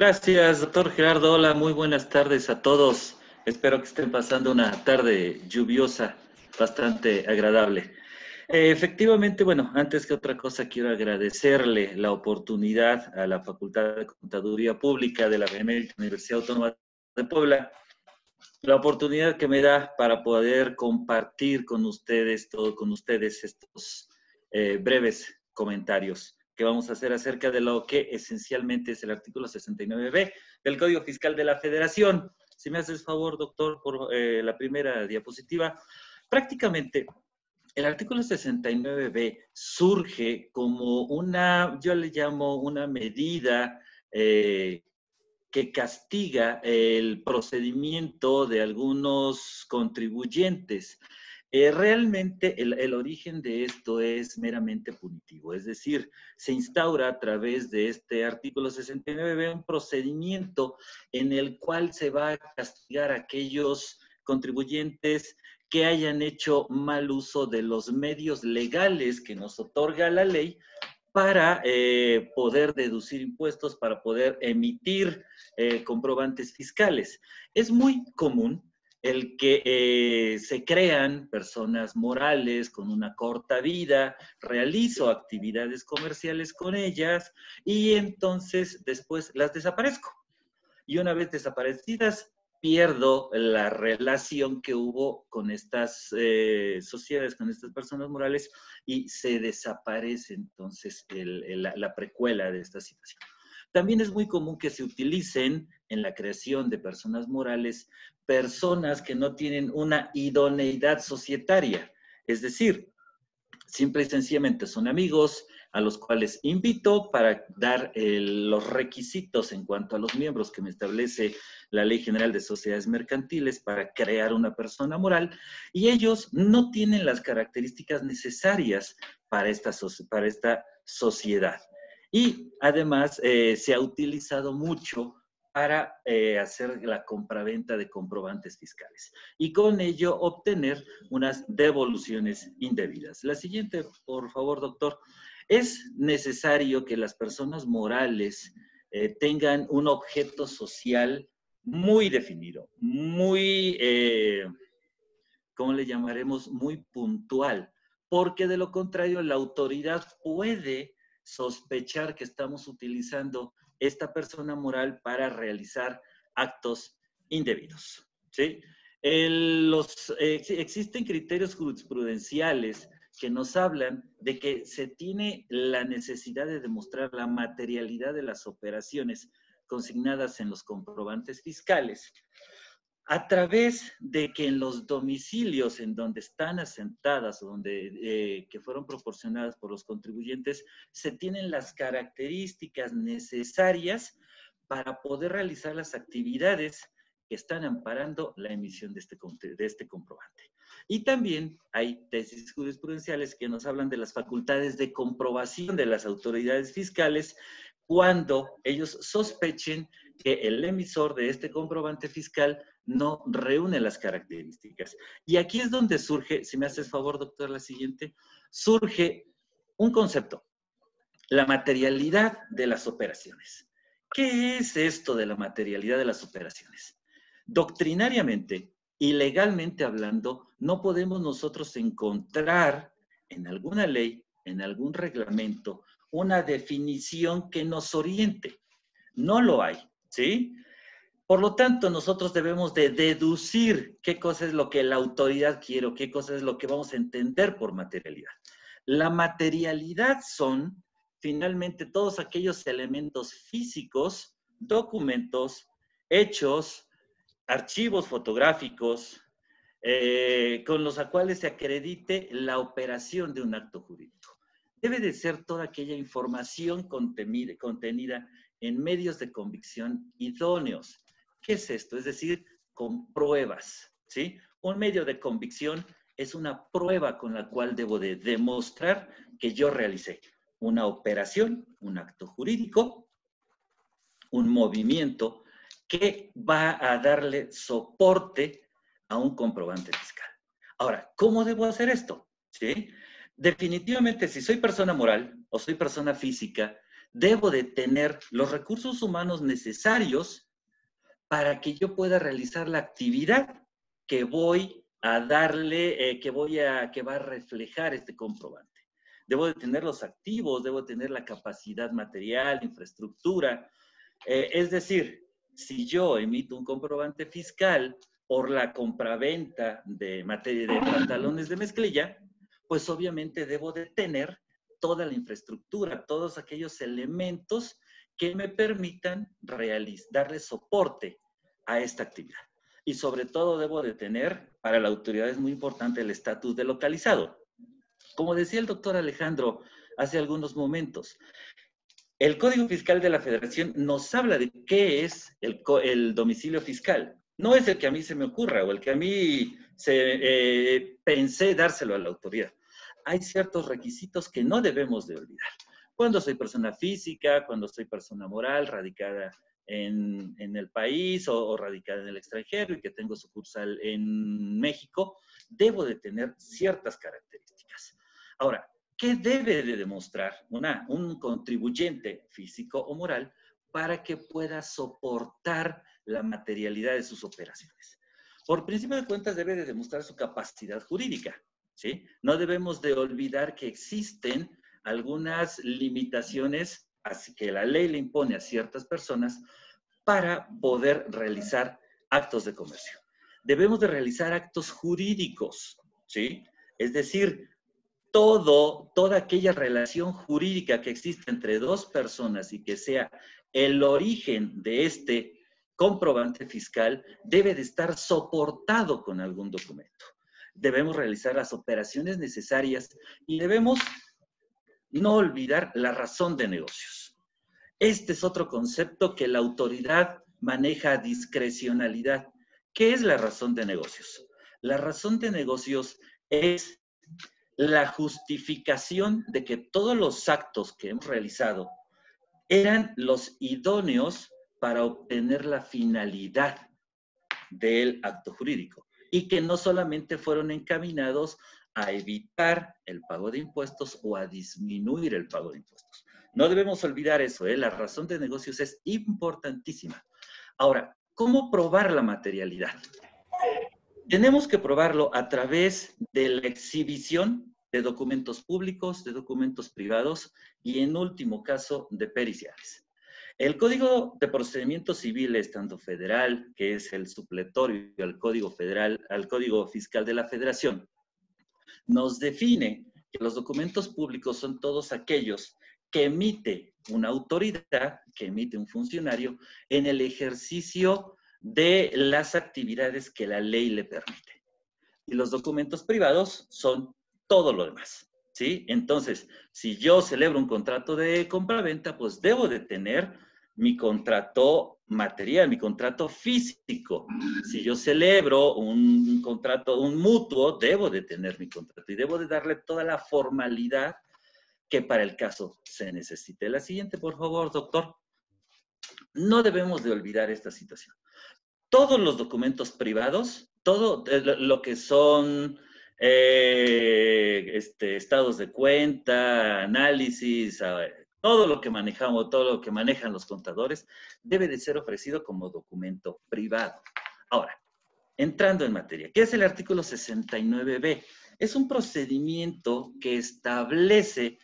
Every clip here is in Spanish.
Gracias, doctor Gerardo. Hola, muy buenas tardes a todos. Espero que estén pasando una tarde lluviosa, bastante agradable. Efectivamente, bueno, antes que otra cosa, quiero agradecerle la oportunidad a la Facultad de Contaduría Pública de la Benemérita Universidad Autónoma de Puebla, la oportunidad que me da para poder compartir con ustedes, estos breves comentarios que vamos a hacer acerca de lo que esencialmente es el artículo 69b del Código Fiscal de la Federación. Si me haces favor, doctor, por la primera diapositiva. Prácticamente, el artículo 69b surge como una, yo le llamo una medida que castiga el procedimiento de algunos contribuyentes. Realmente el origen de esto es meramente punitivo, es decir, se instaura a través de este artículo 69 un procedimiento en el cual se va a castigar a aquellos contribuyentes que hayan hecho mal uso de los medios legales que nos otorga la ley para poder deducir impuestos, para poder emitir comprobantes fiscales. Es muy común el que se crean personas morales con una corta vida, realizo actividades comerciales con ellas y entonces después las desaparezco. Y una vez desaparecidas, pierdo la relación que hubo con estas sociedades, con estas personas morales, y se desaparece entonces la precuela de esta situación. También es muy común que se utilicen en la creación de personas morales personas que no tienen una idoneidad societaria, es decir, simple y sencillamente son amigos a los cuales invito para dar los requisitos en cuanto a los miembros que me establece la Ley General de Sociedades Mercantiles para crear una persona moral, y ellos no tienen las características necesarias para esta sociedad. Y además se ha utilizado mucho para hacer la compraventa de comprobantes fiscales y con ello obtener unas devoluciones indebidas. La siguiente, por favor, doctor. Es necesario que las personas morales tengan un objeto social muy definido, muy, ¿cómo le llamaremos? Muy puntual, porque de lo contrario la autoridad puede sospechar que estamos utilizando esta persona moral para realizar actos indebidos, ¿sí? Existen criterios jurisprudenciales que nos hablan de que se tiene la necesidad de demostrar la materialidad de las operaciones consignadas en los comprobantes fiscales a través de que en los domicilios en donde están asentadas o donde que fueron proporcionadas por los contribuyentes se tienen las características necesarias para poder realizar las actividades que están amparando la emisión de este comprobante. Y también hay tesis jurisprudenciales que nos hablan de las facultades de comprobación de las autoridades fiscales cuando ellos sospechen que el emisor de este comprobante fiscal no reúne las características. Y aquí es donde surge, si me haces favor, doctor, la siguiente, surge un concepto, la materialidad de las operaciones. ¿Qué es esto de la materialidad de las operaciones? Doctrinariamente y legalmente hablando, no podemos nosotros encontrar en alguna ley, en algún reglamento, una definición que nos oriente. No lo hay, ¿sí? Por lo tanto, nosotros debemos de deducir qué cosa es lo que la autoridad quiere o qué cosa es lo que vamos a entender por materialidad. La materialidad son finalmente todos aquellos elementos físicos, documentos, hechos, archivos fotográficos, con los cuales se acredite la operación de un acto jurídico. Debe de ser toda aquella información contenida en medios de convicción idóneos. ¿Qué es esto? Es decir, con pruebas, ¿sí? Un medio de convicción es una prueba con la cual debo de demostrar que yo realicé una operación, un acto jurídico, un movimiento que va a darle soporte a un comprobante fiscal. Ahora, ¿cómo debo hacer esto? ¿Sí? Definitivamente, si soy persona moral o soy persona física, debo de tener los recursos humanos necesarios para que yo pueda realizar la actividad que voy a darle, que va a reflejar este comprobante. Debo de tener los activos, debo tener la capacidad material, infraestructura. Es decir, si yo emito un comprobante fiscal por la compraventa de pantalones de mezclilla, pues obviamente debo de tener toda la infraestructura, todos aquellos elementos que me permitan darle soporte a esta actividad. Y sobre todo debo de tener, para la autoridad es muy importante, el estatus de localizado. Como decía el doctor Alejandro hace algunos momentos, el Código Fiscal de la Federación nos habla de qué es el domicilio fiscal. No es el que a mí se me ocurra o el que a mí pensé dárselo a la autoridad. Hay ciertos requisitos que no debemos de olvidar. Cuando soy persona física, cuando soy persona moral, radicada en el país o radicada en el extranjero y que tengo sucursal en México, debo de tener ciertas características. Ahora, ¿qué debe de demostrar un contribuyente físico o moral para que pueda soportar la materialidad de sus operaciones? Por principio de cuentas, debe de demostrar su capacidad jurídica, ¿sí? No debemos de olvidar que existen algunas limitaciones así que la ley le impone a ciertas personas para poder realizar actos de comercio. Debemos de realizar actos jurídicos, ¿sí? Es decir, toda aquella relación jurídica que existe entre dos personas y que sea el origen de este comprobante fiscal debe de estar soportado con algún documento. Debemos realizar las operaciones necesarias y debemos no olvidar la razón de negocios. Este es otro concepto que la autoridad maneja a discrecionalidad. ¿Qué es la razón de negocios? La razón de negocios es la justificación de que todos los actos que hemos realizado eran los idóneos para obtener la finalidad del acto jurídico y que no solamente fueron encaminados a evitar el pago de impuestos o a disminuir el pago de impuestos. No debemos olvidar eso, ¿eh? La razón de negocios es importantísima. Ahora, ¿cómo probar la materialidad? Tenemos que probarlo a través de la exhibición de documentos públicos, de documentos privados y, en último caso, de periciales. El Código de Procedimientos Civiles, tanto federal, que es el supletorio al Código Federal, al Código Fiscal de la Federación, nos define que los documentos públicos son todos aquellos que emite una autoridad, que emite un funcionario en el ejercicio de las actividades que la ley le permite. Y los documentos privados son todo lo demás, ¿sí? Entonces, si yo celebro un contrato de compraventa, pues debo de tener mi contrato material, mi contrato físico. Si yo celebro un contrato, un mutuo, debo de tener mi contrato y debo de darle toda la formalidad que para el caso se necesite. La siguiente, por favor, doctor. No debemos de olvidar esta situación. Todos los documentos privados, todo lo que son estados de cuenta, análisis, todo lo que manejamos, todo lo que manejan los contadores, debe de ser ofrecido como documento privado. Ahora, entrando en materia, ¿qué es el artículo 69B? Es un procedimiento que establece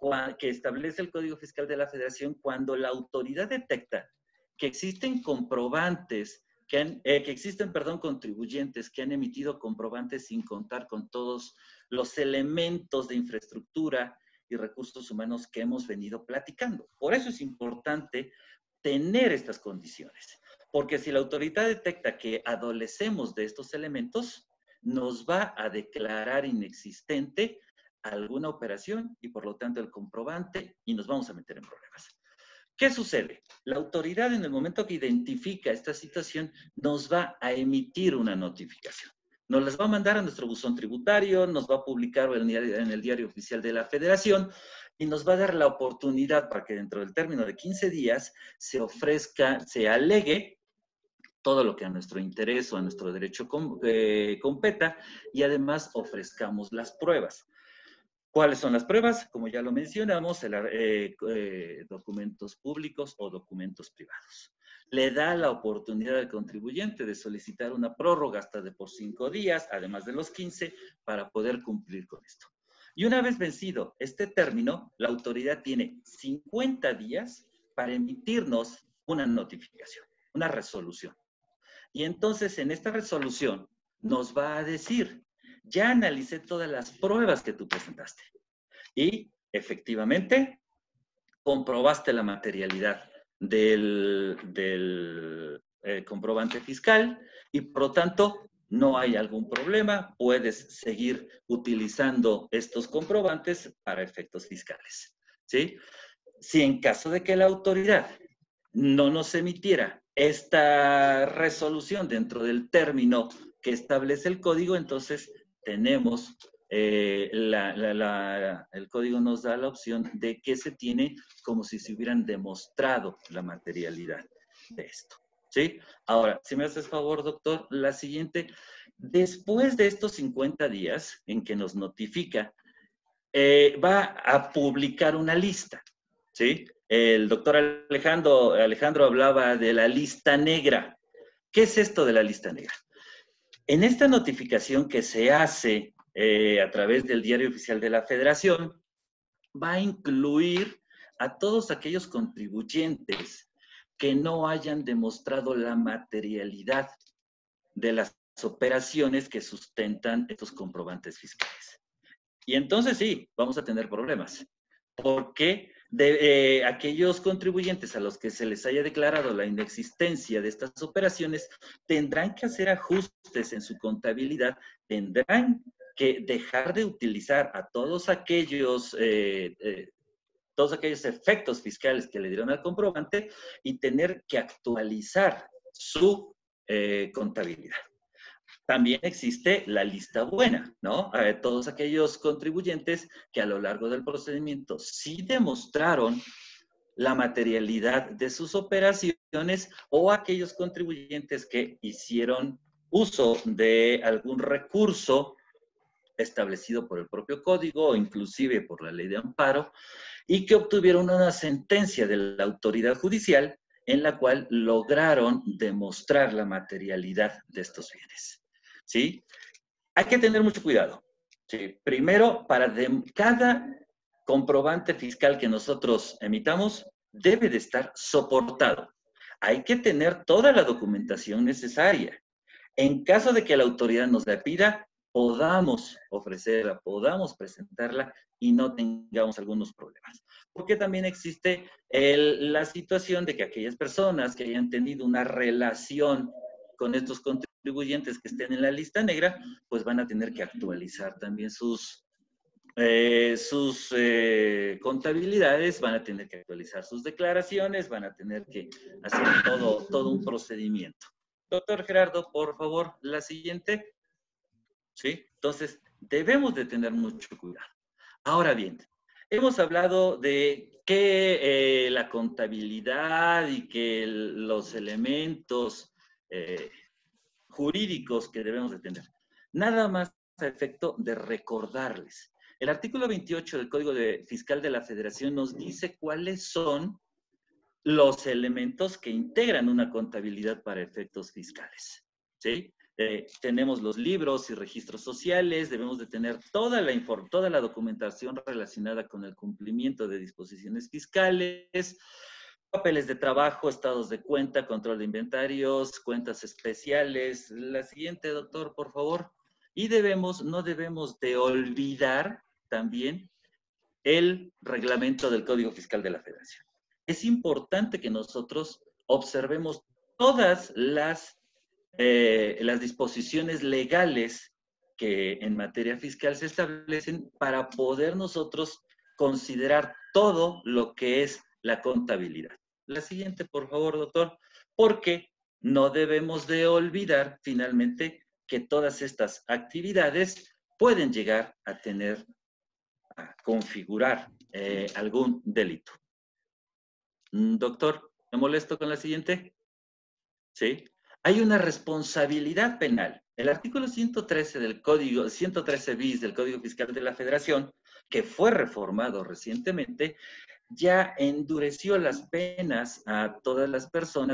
el Código Fiscal de la Federación cuando la autoridad detecta que existen comprobantes que existen, contribuyentes que han emitido comprobantes sin contar con todos los elementos de infraestructura y recursos humanos que hemos venido platicando. Por eso es importante tener estas condiciones, porque si la autoridad detecta que adolecemos de estos elementos, nos va a declarar inexistente alguna operación y por lo tanto el comprobante y nos vamos a meter en problemas. ¿Qué sucede? La autoridad en el momento que identifica esta situación nos va a emitir una notificación. Nos las va a mandar a nuestro buzón tributario, nos va a publicar en el diario oficial de la Federación y nos va a dar la oportunidad para que dentro del término de 15 días se ofrezca, se alegue todo lo que a nuestro interés o a nuestro derecho competa y además ofrezcamos las pruebas. ¿Cuáles son las pruebas? Como ya lo mencionamos, documentos públicos o documentos privados. Le da la oportunidad al contribuyente de solicitar una prórroga hasta de por 5 días, además de los 15, para poder cumplir con esto. Y una vez vencido este término, la autoridad tiene 50 días para emitirnos una notificación, una resolución. Y entonces en esta resolución nos va a decir, ya analicé todas las pruebas que tú presentaste y efectivamente comprobaste la materialidad del comprobante fiscal y por lo tanto no hay algún problema, puedes seguir utilizando estos comprobantes para efectos fiscales, ¿sí? Si en caso de que la autoridad no nos emitiera esta resolución dentro del término que establece el código, entonces tenemos, el código nos da la opción de que se tiene como si se hubieran demostrado la materialidad de esto. ¿Sí? Ahora, si me haces favor, doctor, la siguiente, después de estos 50 días en que nos notifica, va a publicar una lista, ¿sí? El doctor Alejandro hablaba de la lista negra. ¿Qué es esto de la lista negra? En esta notificación que se hace a través del Diario Oficial de la Federación, va a incluir a todos aquellos contribuyentes que no hayan demostrado la materialidad de las operaciones que sustentan estos comprobantes fiscales. Y entonces sí, vamos a tener problemas, porque aquellos contribuyentes a los que se les haya declarado la inexistencia de estas operaciones tendrán que hacer ajustes en su contabilidad, tendrán que dejar de utilizar a todos aquellos efectos fiscales que le dieron al comprobante y tener que actualizar su contabilidad. También existe la lista buena, ¿no? Todos aquellos contribuyentes que a lo largo del procedimiento sí demostraron la materialidad de sus operaciones o aquellos contribuyentes que hicieron uso de algún recurso establecido por el propio código o inclusive por la ley de amparo y que obtuvieron una sentencia de la autoridad judicial en la cual lograron demostrar la materialidad de estos bienes. ¿Sí? Hay que tener mucho cuidado. ¿Sí? Primero, cada comprobante fiscal que nosotros emitamos debe de estar soportado. Hay que tener toda la documentación necesaria. En caso de que la autoridad nos la pida, podamos ofrecerla, podamos presentarla y no tengamos algunos problemas. Porque también existe la situación de que aquellas personas que hayan tenido una relación con estos contribuyentes que estén en la lista negra, pues van a tener que actualizar también sus contabilidades, van a tener que actualizar sus declaraciones, van a tener que hacer todo un procedimiento. Doctor Gerardo, por favor, la siguiente. ¿Sí? Entonces, debemos de tener mucho cuidado. Ahora bien, hemos hablado de que la contabilidad y que los elementos jurídicos que debemos de tener. Nada más a efecto de recordarles. El artículo 28 del Código Fiscal de la Federación nos dice cuáles son los elementos que integran una contabilidad para efectos fiscales. ¿Sí? Tenemos los libros y registros sociales, debemos de tener toda la documentación relacionada con el cumplimiento de disposiciones fiscales, papeles de trabajo, estados de cuenta, control de inventarios, cuentas especiales. La siguiente, doctor, por favor. Y no debemos de olvidar también el reglamento del Código Fiscal de la Federación. Es importante que nosotros observemos todas las disposiciones legales que en materia fiscal se establecen para poder nosotros considerar todo lo que es la contabilidad. La siguiente, por favor, doctor, porque no debemos de olvidar finalmente que todas estas actividades pueden llegar a configurar algún delito. Doctor, ¿me molesto con la siguiente? ¿Sí? Hay una responsabilidad penal El artículo 113 del Código, 113 bis del Código Fiscal de la Federación, que fue reformado recientemente, ya endureció las penas a todas las personas